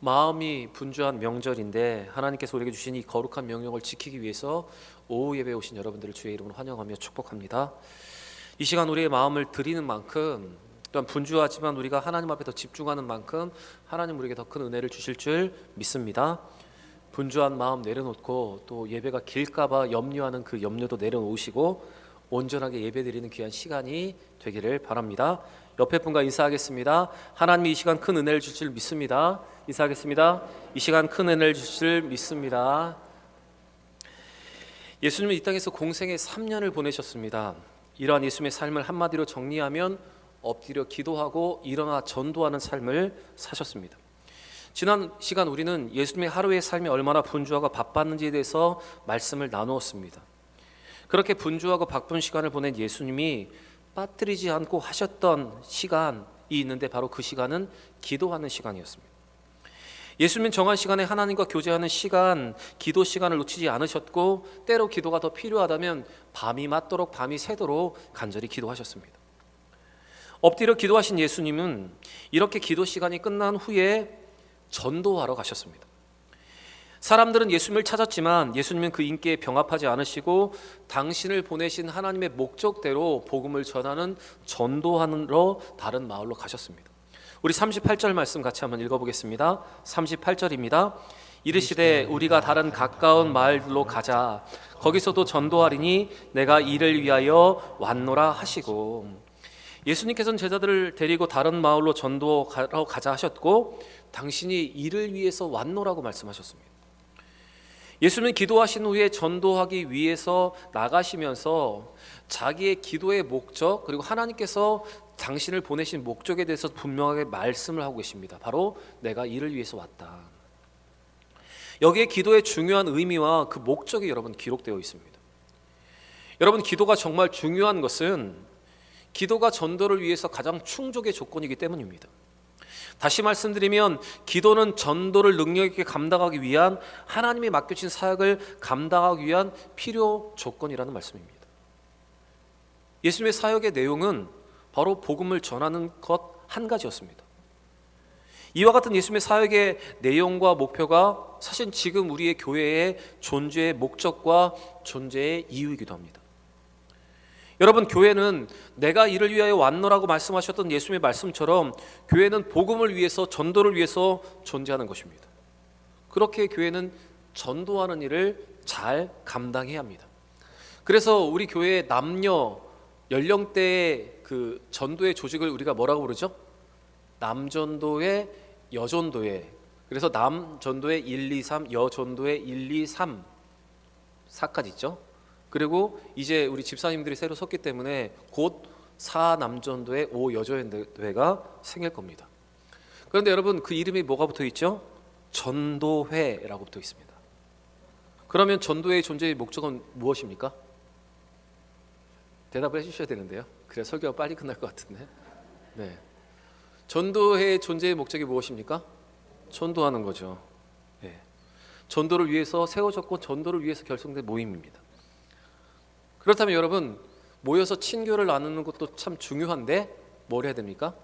마음이 분주한 명절인데 하나님께서 우리에게 주신 이 거룩한 명령을 지키기 위해서 오후 예배에 오신 여러분들을 주의 이름으로 환영하며 축복합니다. 이 시간 우리의 마음을 드리는 만큼, 또한 분주하지만 우리가 하나님 앞에 더 집중하는 만큼 하나님 우리에게 더 큰 은혜를 주실 줄 믿습니다. 분주한 마음 내려놓고 또 예배가 길까봐 염려하는 그 염려도 내려놓으시고 온전하게 예배드리는 귀한 시간이 되기를 바랍니다. 옆에 분과 인사하겠습니다. 하나님이 이 시간 큰 은혜를 주실 줄 믿습니다. 인사하겠습니다. 이 시간 큰 은혜를 주실 줄 믿습니다. 예수님은 이 땅에서 공생의 3년을 보내셨습니다. 이러한 예수님의 삶을 한마디로 정리하면 엎드려 기도하고 일어나 전도하는 삶을 사셨습니다. 지난 시간 우리는 예수님의 하루의 삶이 얼마나 분주하고 바빴는지에 대해서 말씀을 나누었습니다. 그렇게 분주하고 바쁜 시간을 보낸 예수님이 빠뜨리지 않고 하셨던 시간이 있는데 바로 그 시간은 기도하는 시간이었습니다. 예수님은 정한 시간에 하나님과 교제하는 시간, 기도 시간을 놓치지 않으셨고 때로 기도가 더 필요하다면 밤이 맞도록 밤이 새도록 간절히 기도하셨습니다. 엎드려 기도하신 예수님은 이렇게 기도 시간이 끝난 후에 전도하러 가셨습니다. 사람들은 예수님을 찾았지만 예수님은 그 인기에 병합하지 않으시고 당신을 보내신 하나님의 목적대로 복음을 전하는 전도하러 다른 마을로 가셨습니다. 우리 38절 말씀 같이 한번 읽어보겠습니다. 38절입니다. 이르시되 우리가 다른 가까운 마을로 가자. 거기서도 전도하리니 내가 이를 위하여 왔노라 하시고, 예수님께서는 제자들을 데리고 다른 마을로 전도하러 가자 하셨고 당신이 이를 위해서 왔노라고 말씀하셨습니다. 예수님은 기도하신 후에 전도하기 위해서 나가시면서 자기의 기도의 목적, 그리고 하나님께서 당신을 보내신 목적에 대해서 분명하게 말씀을 하고 계십니다. 바로 내가 이를 위해서 왔다. 여기에 기도의 중요한 의미와 그 목적이 여러분 기록되어 있습니다. 여러분, 기도가 정말 중요한 것은 기도가 전도를 위해서 가장 충족의 조건이기 때문입니다. 다시 말씀드리면 기도는 전도를 능력 있게 감당하기 위한, 하나님이 맡겨진 사역을 감당하기 위한 필요 조건이라는 말씀입니다. 예수님의 사역의 내용은 바로 복음을 전하는 것 한 가지였습니다. 이와 같은 예수님의 사역의 내용과 목표가 사실 지금 우리의 교회의 존재의 목적과 존재의 이유이기도 합니다. 여러분, 교회는 내가 이를 위하여 왔노라고 말씀하셨던 예수님의 말씀처럼 교회는 복음을 위해서, 전도를 위해서 존재하는 것입니다. 그렇게 교회는 전도하는 일을 잘 감당해야 합니다. 그래서 우리 교회의 남녀 연령대의 그 전도의 조직을 우리가 뭐라고 부르죠? 남전도회, 여전도회. 그래서 남전도회 1, 2, 3, 여전도회 1, 2, 3, 4까지 있죠. 그리고 이제 우리 집사님들이 새로 섰기 때문에 곧 4남전도회, 5여전도회가 생길 겁니다. 그런데 여러분, 그 이름이 뭐가 붙어 있죠? 전도회라고 붙어 있습니다. 그러면 전도회의 존재의 목적은 무엇입니까? 대답을 해주셔야 되는데요. 그래야 설교가 빨리 끝날 것 같은데. 네. 전도회의 존재의 목적이 무엇입니까? 전도하는 거죠. 네. 전도를 위해서 세워졌고 전도를 위해서 결성된 모임입니다. 그렇다면 여러분, 모여서 친교를 나누는 것도 참 중요한데 뭘 해야 됩니까?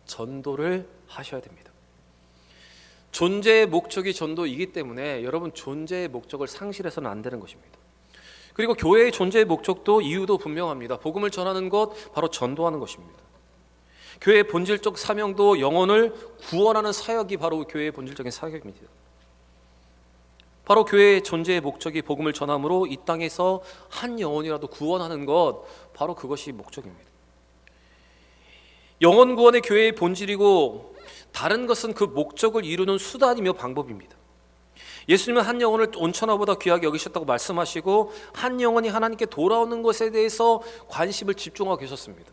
전도를 하셔야 됩니다. 존재의 목적이 전도이기 때문에 여러분, 존재의 목적을 상실해서는 안 되는 것입니다. 그리고 교회의 존재의 목적도 이유도 분명합니다. 복음을 전하는 것, 바로 전도하는 것입니다. 교회의 본질적 사명도 영혼을 구원하는 사역이 바로 교회의 본질적인 사역입니다. 바로 교회의 존재의 목적이 복음을 전함으로 이 땅에서 한 영혼이라도 구원하는 것, 바로 그것이 목적입니다. 영혼 구원의 교회의 본질이고 다른 것은 그 목적을 이루는 수단이며 방법입니다. 예수님은 한 영혼을 온천하보다 귀하게 여기셨다고 말씀하시고 한 영혼이 하나님께 돌아오는 것에 대해서 관심을 집중하고 계셨습니다.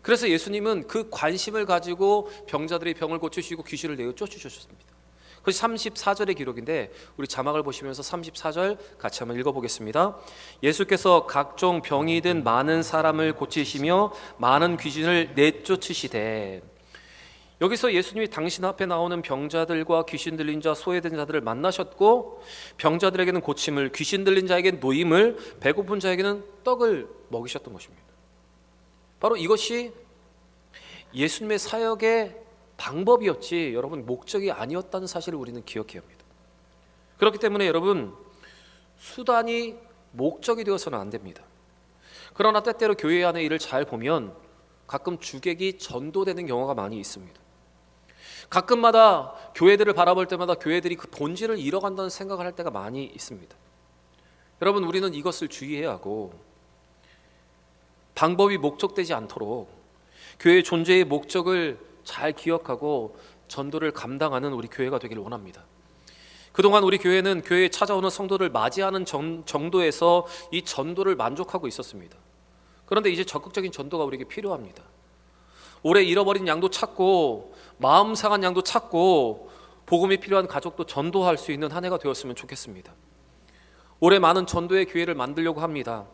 그래서 예수님은 그 관심을 가지고 병자들이 병을 고치시고 귀신을 내어 쫓으셨습니다. 그것이 34절의 기록인데 우리 자막을 보시면서 34절 같이 한번 읽어보겠습니다. 예수께서 각종 병이 든 많은 사람을 고치시며 많은 귀신을 내쫓으시되, 여기서 예수님이 당신 앞에 나오는 병자들과 귀신 들린 자, 소외된 자들을 만나셨고 병자들에게는 고침을, 귀신 들린 자에게는 노임을, 배고픈 자에게는 떡을 먹이셨던 것입니다. 바로 이것이 예수님의 사역의 방법이었지 여러분 목적이 아니었다는 사실을 우리는 기억해야 합니다. 그렇기 때문에 여러분 수단이 목적이 되어서는 안 됩니다. 그러나 때때로 교회 안의 일을 잘 보면 가끔 주객이 전도되는 경우가 많이 있습니다. 가끔마다 교회들을 바라볼 때마다 교회들이 그 본질을 잃어간다는 생각을 할 때가 많이 있습니다. 여러분 우리는 이것을 주의해야 하고 방법이 목적되지 않도록 교회의 존재의 목적을 잘 기억하고 전도를 감당하는 우리 교회가 되기를 원합니다. 그동안 우리 교회는 교회에 찾아오는 성도를 맞이하는 정도에서 이 전도를 만족하고 있었습니다. 그런데 이제 적극적인 전도가 우리에게 필요합니다. 오래 잃어버린 양도 찾고 마음 상한 양도 찾고 복음이 필요한 가족도 전도할 수 있는 한 해가 되었으면 좋겠습니다. 올해 많은 전도의 기회를 만들려고 합니다.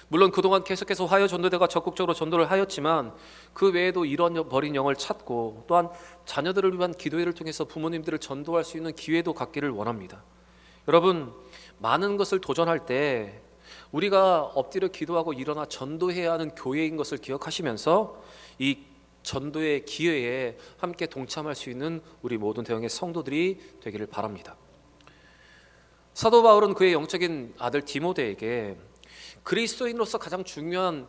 물론 그동안 계속해서 화요 전도대가 적극적으로 전도를 하였지만 그 외에도 잃어버린 영을 찾고 또한 자녀들을 위한 기도회를 통해서 부모님들을 전도할 수 있는 기회도 갖기를 원합니다. 여러분 많은 것을 도전할 때 우리가 엎드려 기도하고 일어나 전도해야 하는 교회인 것을 기억하시면서 이 전도의 기회에 함께 동참할 수 있는 우리 모든 대형의 성도들이 되기를 바랍니다. 사도 바울은 그의 영적인 아들 디모데에게 그리스도인으로서 가장 중요한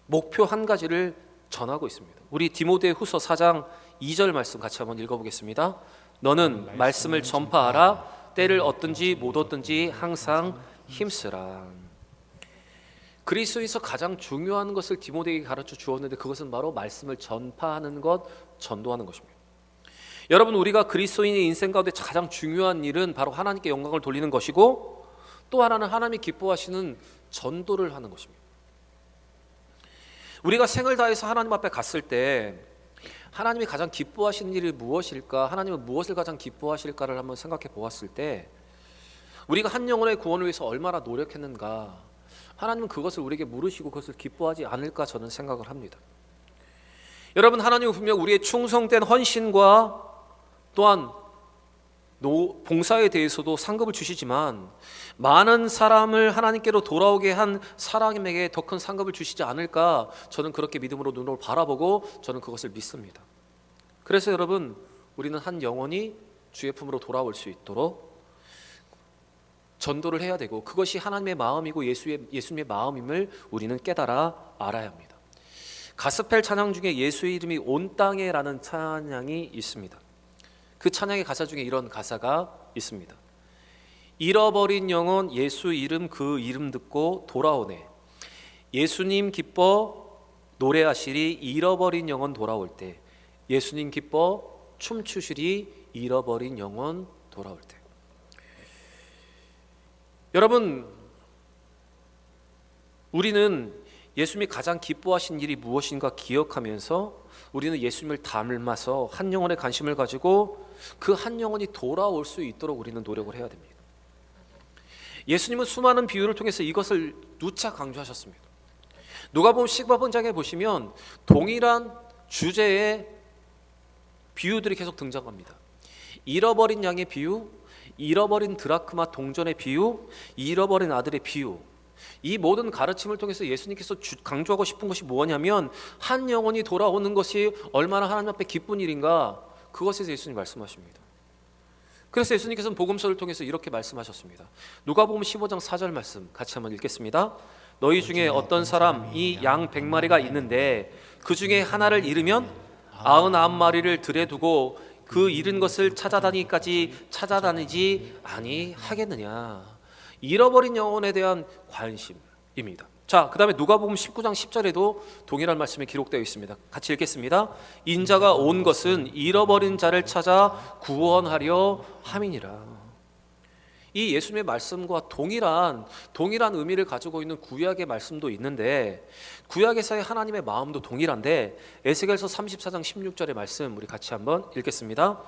목표 한 가지를 전하고 있습니다. 우리 디모데 후서 4장 2절 말씀 같이 한번 읽어보겠습니다. 너는 말씀을 전파하라. 때를 얻든지 못 얻든지 항상 힘쓰라. 그리스도에서 가장 중요한 것을 디모데에게 가르쳐 주었는데 그것은 바로 말씀을 전파하는 것, 전도하는 것입니다. 여러분 우리가 그리스도인의 인생 가운데 가장 중요한 일은 바로 하나님께 영광을 돌리는 것이고 또 하나는 하나님이 기뻐하시는 전도를 하는 것입니다. 우리가 생을 다해서 하나님 앞에 갔을 때 하나님이 가장 기뻐하시는 일이 무엇일까? 하나님은 무엇을 가장 기뻐하실까를 한번 생각해 보았을 때 우리가 한 영혼의 구원을 위해서 얼마나 노력했는가, 하나님은 그것을 우리에게 물으시고 그것을 기뻐하지 않을까 저는 생각을 합니다. 여러분 하나님은 분명 우리의 충성된 헌신과 또한 봉사에 대해서도 상급을 주시지만 많은 사람을 하나님께로 돌아오게 한 사람에게 더 큰 상급을 주시지 않을까 저는 그렇게 믿음으로 눈으로 바라보고 저는 그것을 믿습니다. 그래서 여러분 우리는 한 영혼이 주의 품으로 돌아올 수 있도록 전도를 해야 되고 그것이 하나님의 마음이고 예수님의 마음임을 우리는 깨달아 알아야 합니다. 가스펠 찬양 중에 예수의 이름이 온 땅에라는 찬양이 있습니다. 그 찬양의 가사 중에 이런 가사가 있습니다. 잃어버린 영혼 예수 이름 그 이름 듣고 돌아오네. 예수님 기뻐 노래하시리 잃어버린 영혼 돌아올 때. 예수님 기뻐 춤추시리 잃어버린 영혼 돌아올 때. 여러분 우리는 예수님이 가장 기뻐하신 일이 무엇인가 기억하면서 우리는 예수님을 닮아서 한 영혼의 관심을 가지고 그 한 영혼이 돌아올 수 있도록 우리는 노력을 해야 됩니다. 예수님은 수많은 비유를 통해서 이것을 누차 강조하셨습니다. 누가복음 15장에 보시면 동일한 주제의 비유들이 계속 등장합니다. 잃어버린 양의 비유, 잃어버린 드라크마 동전의 비유, 잃어버린 아들의 비유. 이 모든 가르침을 통해서 예수님께서 강조하고 싶은 것이 뭐냐면 한 영혼이 돌아오는 것이 얼마나 하나님 앞에 기쁜 일인가, 그것에서 예수님 말씀하십니다. 그래서 예수님께서는 복음서를 통해서 이렇게 말씀하셨습니다. 누가복음 15장 4절 말씀 같이 한번 읽겠습니다. 너희 중에 어떤 사람이 양 100마리가 있는데 그 중에 하나를 잃으면 99마리를 들에 두고 그 잃은 것을 찾아다니지 아니하겠느냐. 잃어버린 영혼에 대한 관심입니다. 자, 그 다음에 누가복음 19장 10절에도 동일한 말씀이 기록되어 있습니다. 같이 읽겠습니다. 인자가 온 것은 잃어버린 자를 찾아 구원하려 함이니라. 이 예수님의 말씀과 동일한 의미를 가지고 있는 구약의 말씀도 있는데 구약에서의 하나님의 마음도 동일한데 에스겔서 34장 16절의 말씀 우리 같이 한번 읽겠습니다.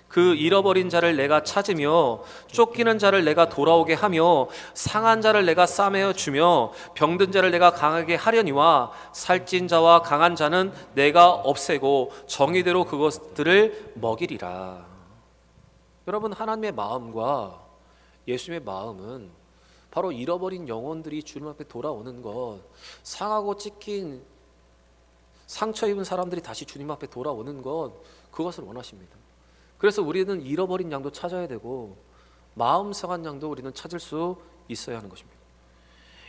그 잃어버린 자를 내가 찾으며 쫓기는 자를 내가 돌아오게 하며 상한 자를 내가 싸매어 주며 병든 자를 내가 강하게 하려니와 살찐 자와 강한 자는 내가 없애고 정의대로 그것들을 먹이리라. 여러분 하나님의 마음과 예수님의 마음은 바로 잃어버린 영혼들이 주님 앞에 돌아오는 것, 상하고 찢긴 상처 입은 사람들이 다시 주님 앞에 돌아오는 것, 그것을 원하십니다. 그래서 우리는 잃어버린 양도 찾아야 되고 마음 상한 양도 우리는 찾을 수 있어야 하는 것입니다.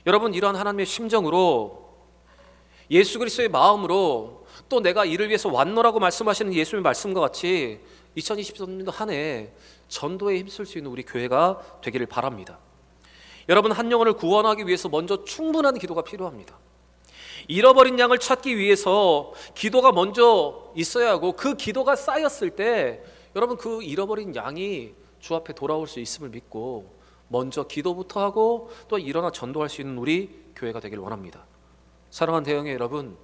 여러분, 이러한 하나님의 심정으로 예수 그리스도의 마음으로 또 내가 이를 위해서 왔노라고 말씀하시는 예수님의 말씀과 같이 2023년도 한 해 전도에 힘쓸 수 있는 우리 교회가 되기를 바랍니다. 여러분, 한 영혼을 구원하기 위해서 먼저 충분한 기도가 필요합니다. 잃어버린 양을 찾기 위해서 기도가 먼저 있어야 하고, 그 기도가 쌓였을 때 여러분, 그 잃어버린 양이 주 앞에 돌아올 수 있음을 믿고 먼저 기도부터 하고 또 일어나 전도할 수 있는 우리 교회가 되길 원합니다. 사랑하는 대형의 여러분,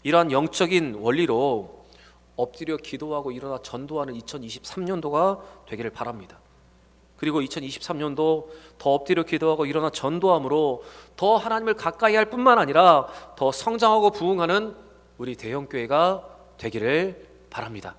이러한 영적인 원리로 엎드려 기도하고 일어나 전도하는 2023년도가 되기를 바랍니다. 그리고 2023년도 더 엎드려 기도하고 일어나 전도함으로 더 하나님을 가까이 할 뿐만 아니라 더 성장하고 부흥하는 우리 대형교회가 되기를 바랍니다.